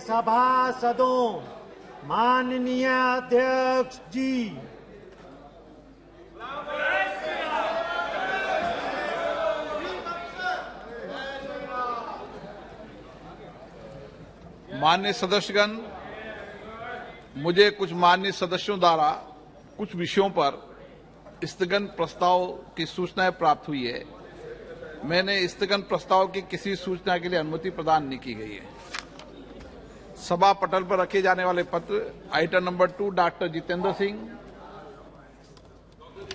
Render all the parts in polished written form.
सभासदों, माननीय अध्यक्ष जी, माननीय सदस्यगण, मुझे कुछ माननीय सदस्यों द्वारा कुछ विषयों पर स्थगन प्रस्ताव की सूचनाएं प्राप्त हुई है। मैंने स्थगन प्रस्ताव की किसी सूचना के लिए अनुमति प्रदान नहीं की गई है। सभा पटल पर रखे जाने वाले पत्र item number 2 doctor Jitendra Singh.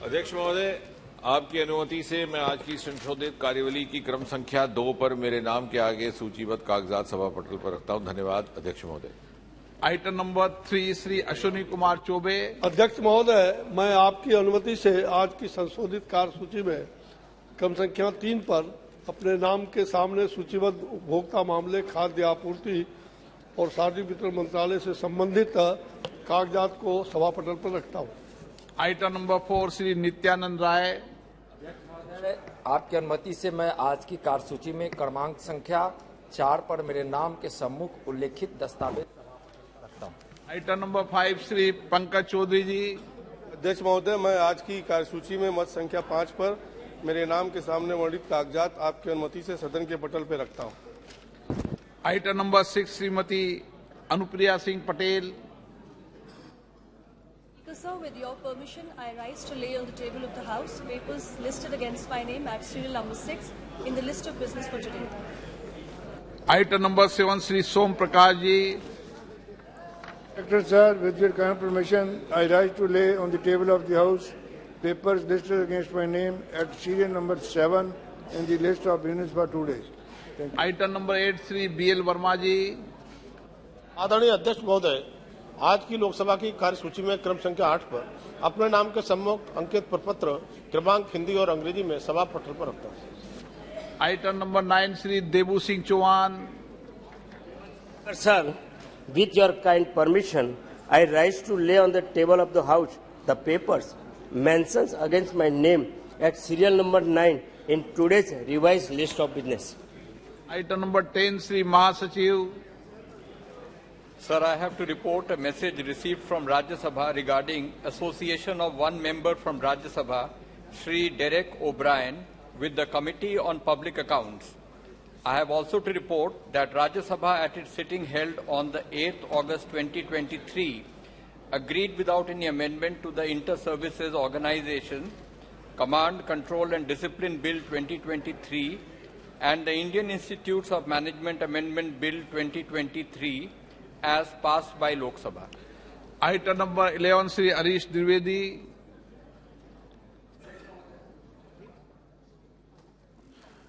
अध्यक्ष महोदय, आपकी अनुमति से मैं आज की संशोधित कार्यवली की क्रम संख्या 2 पर मेरे नाम के आगे सूचीबद्ध कागजात सभा पटल पर रखता हूं। धन्यवाद अध्यक्ष महोदय। Item number 3 Shri Ashwini Kumar Choubey. अध्यक्ष महोदय, मैं आपकी अनुमति से आज की संशोधित कार्यसूची में क्रम संख्या 3 पर अपने नाम के सामने सूचीबद्ध उपभोक्ता मामले, खाद्य आपूर्ति और सार्वजनिक वितरण मंत्रालय से संबंधित कागजात को सभा पटल पर रखता हूं। Item number 4 Shri Nityanand Rai. आपकी अनुमति से मैं आज की कार्यसूची में क्रमांक संख्या 4 पर मेरे नाम के सम्मुख उल्लेखित दस्तावेज रखता हूं। Item number 5 Shri Pankaj Chaudhary ji. अध्यक्ष महोदय, मैं आज की कार्यसूची में मत संख्या 5 पर मेरे नाम के सामने वर्णित कागजात आपकी अनुमति से सदन के पटल पर रखता हूं। Item number 6 Shrimati Anupriya Singh Patel. Sir, with your permission, I rise to lay on the table of the House papers listed against my name at serial number 6 in the list of business for today. Item number 7 Shri Som Prakash ji. Director sir, with your kind permission, I rise to lay on the table of the House papers listed against my name at serial number 7 in the list of business for 2 days. Thank you. Item number 8 Shri BL Verma ji. आदरणीय अध्यक्ष महोदय, आज की लोकसभा की कार्यसूची में क्रम संख्या 8 पर अपने नाम के सम्मुख अंकित प्रपत्र क्रमांक हिंदी और अंग्रेजी में सभा पटल पर रखता हूं। Item number 9 Shri Debu Singh Chauhan. Sir, with your kind permission, I rise to lay on the table of the House the papers mentions against my name at serial number 9 in today's revised list of business. Item number 10 Shri महासचिव। Sir, I have to report a message received from Rajya Sabha regarding association of one member from Rajya Sabha, Shri Derek O'Brien, with the Committee on Public Accounts. I have also to report that Rajya Sabha at its sitting held on the 8th August 2023 agreed without any amendment to the Inter-Services Organization, Command, Control and Discipline Bill 2023 and the Indian Institutes of Management Amendment Bill 2023 as passed by Lok Sabha. Item number 11 Shri Harish Dwivedi.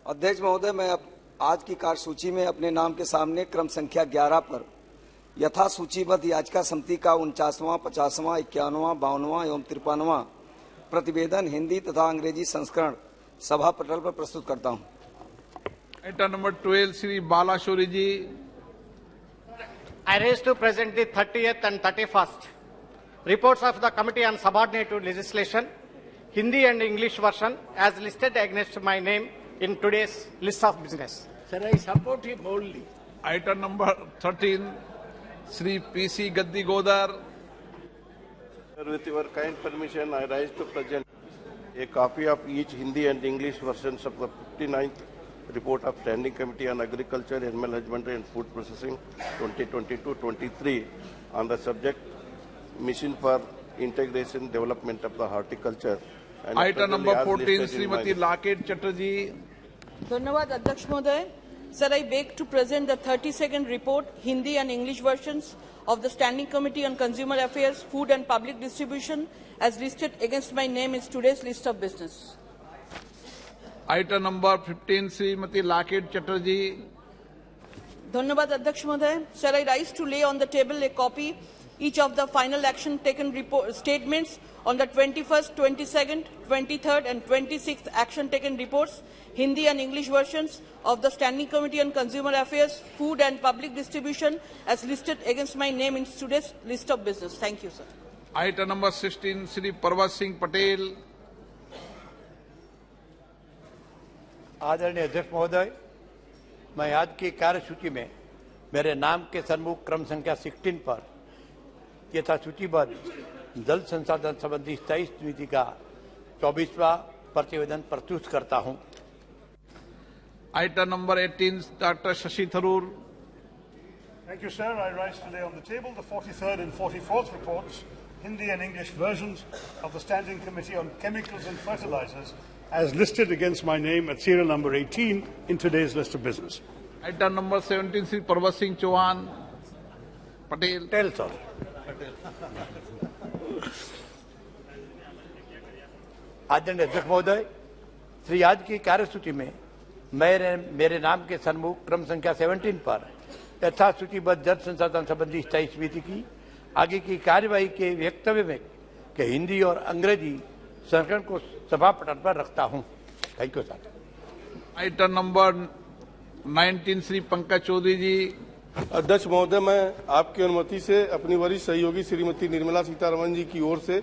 अध्यक्ष महोदय, मैं आज की कार्यसूची में अपने नाम के सामने क्रम संख्या 11 पर यथा सूचीबद्ध याचिका समिति का 49वां, 50वां, 51वां, 52वां एवं 53वां प्रतिवेदन हिंदी तथा अंग्रेजी संस्करण सभा पटल पर प्रस्तुत करता हूं। Item number 12 Shri Balashowry ji. I raise to present the 30th and 31st reports of the Committee on Subordinated Legislation, Hindi and English version, as listed against my name in today's list of business. Sir, I support him wholly. Item number 13 Shri PC गद्दी गोदर। With your kind permission, I rise to present a copy of each Hindi and English versions of the 59th report of Standing Committee on Agriculture, Animal Husbandry and Food Processing 2022-23 on the subject Mission for Integration Development of the Horticulture. Item number 14 Shrimati locket Chatterjee. धन्यवाद अध्यक्ष महोदय। Sir, I beg to present the 32nd report, Hindi and English versions of the Standing Committee on Consumer Affairs, Food and Public Distribution as listed against my name in today's list of business. Item number 15 Shrimati locket Chatterjee. धन्यवाद अध्यक्ष महोदय। Sir, I rise to lay on the table a copy each of the final action taken statements on the 21st, 22nd, 23rd and 26th action taken reports, Hindi and English versions of the Standing Committee on Consumer Affairs, Food and Public Distribution as listed against my name in today's list of business. Thank you, sir. Item number 16 Shri पर्वत सिंह पटेल। आदरणीय अध्यक्ष महोदय, मैं आज की कार्यसूची में मेरे नाम के सन्मुख क्रम संख्या 16 पर यथा सूचीबद्ध जल संसाधन संबंधी स्थायी समिति का 24वां प्रतिवेदन प्रस्तुत करता हूं। Item number 18, Dr. Shashi Tharoor. Thank you, sir. I rise to lay on the table the 43rd and 44th reports, Hindi and English versions of the Standing Committee on Chemicals and Fertilizers, as listed against my name at serial number 18 in today's list of business. Item number 17, Sri Parvat Singh Chauhan. Patel. Patel, sir. आदरणीय अध्यक्ष महोदय, श्री आज की कार्यसूची में मेरे नाम के सन्मुख क्रम संख्या 17 पर यथा सूचीबद्ध जल संसाधन संबंधी स्थायी समिति की आगे की कार्यवाही के वक्तव्य में कि हिंदी और अंग्रेजी संस्करण को सभा पटल पर रखता हूं। Thank you sir. Item number 19, Shri Pankaj Chaudhary ji. अध्यक्ष महोदय, मैं आपकी अनुमति से अपनी वरिष्ठ सहयोगी श्रीमती निर्मला सीतारमण जी की ओर से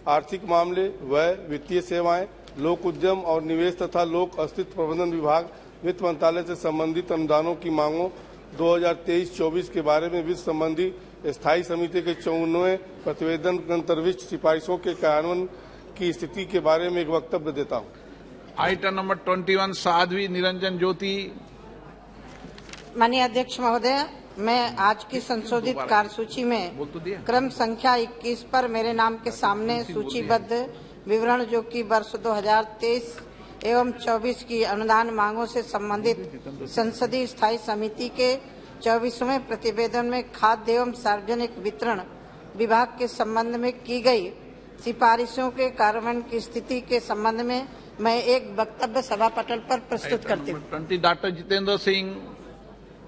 आर्थिक मामले, व्यय, वित्तीय सेवाएं, लोक उद्यम और निवेश तथा लोक अस्तित्व प्रबंधन विभाग, वित्त मंत्रालय से संबंधित अनुदानों की मांगों 2023-24 के बारे में वित्त संबंधी स्थायी समिति के 54वें प्रतिवेदन के अंतर्विष्ट सिफारिशों के कार्यान्वयन की स्थिति के बारे में एक वक्तव्य देता हूं। Item number 21, Sadhvi Niranjan Jyoti. माननीय अध्यक्ष महोदय, मैं आज की संशोधित कार्यसूची में क्रम संख्या 21 पर मेरे नाम के सामने सूचीबद्ध विवरण जो कि वर्ष 2023 एवं 24 की अनुदान मांगों से संबंधित संसदीय स्थायी समिति के 24वें प्रतिवेदन में खाद्य एवं सार्वजनिक वितरण विभाग के संबंध में की गई सिफारिशों के कार्यान्वयन की स्थिति के संबंध में मैं एक वक्तव्य सभा पटल पर प्रस्तुत करती हूँ। 20, doctor Jitendra Singh.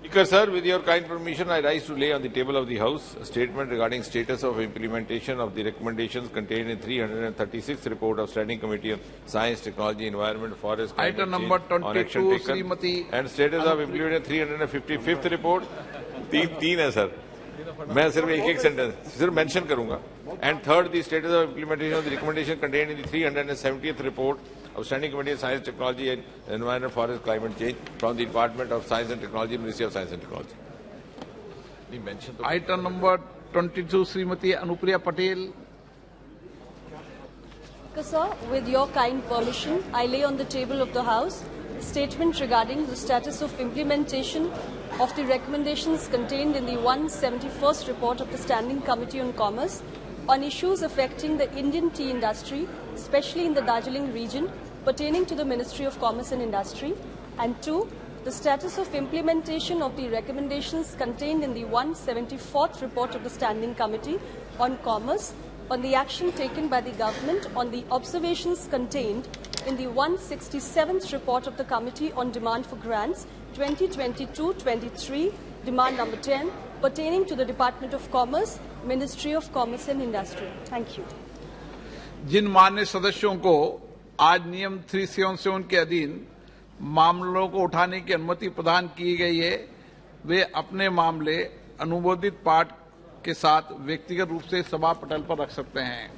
Speaker, sir, with your kind permission, I rise to lay on the table of the House a statement regarding status of implementation of the recommendations contained in 336th report of Standing Committee on Science, Technology, Environment, Forest, Climate Item number Change on action 22, taken, Srimati and status of implementation 355th report. तीन है sir, मैं सिर्फ एक sentence सिर्फ mention करूंगा. And third, the status of implementation of the recommendation contained in the 370th report of Standing Committee on Science, Technology and Environment, Forest, Climate Change from the Department of Science and Technology, Ministry of Science and Technology. Item number 22, Srimati Anupriya Patel. Sir, with your kind permission, I lay on the table of the House a statement regarding the status of implementation of the recommendations contained in the 171st report of the Standing Committee on Commerce on issues affecting the Indian tea industry, especially in the Darjeeling region, pertaining to the Ministry of Commerce and Industry, and 2, the status of implementation of the recommendations contained in the 174th report of the Standing Committee on Commerce on the action taken by the government on the observations contained in the 167th report of the Committee on Demand for Grants 2022-23, demand number 10, pertaining to the Department of Commerce, Ministry of Commerce and Industry. Thank you. जिन मान्य सदस्यों को आज नियम 377 के अधीन मामलों को उठाने की अनुमति प्रदान की गई है, वे अपने मामले अनुमोदित पाठ के साथ व्यक्तिगत रूप से सभा पटल पर रख सकते हैं।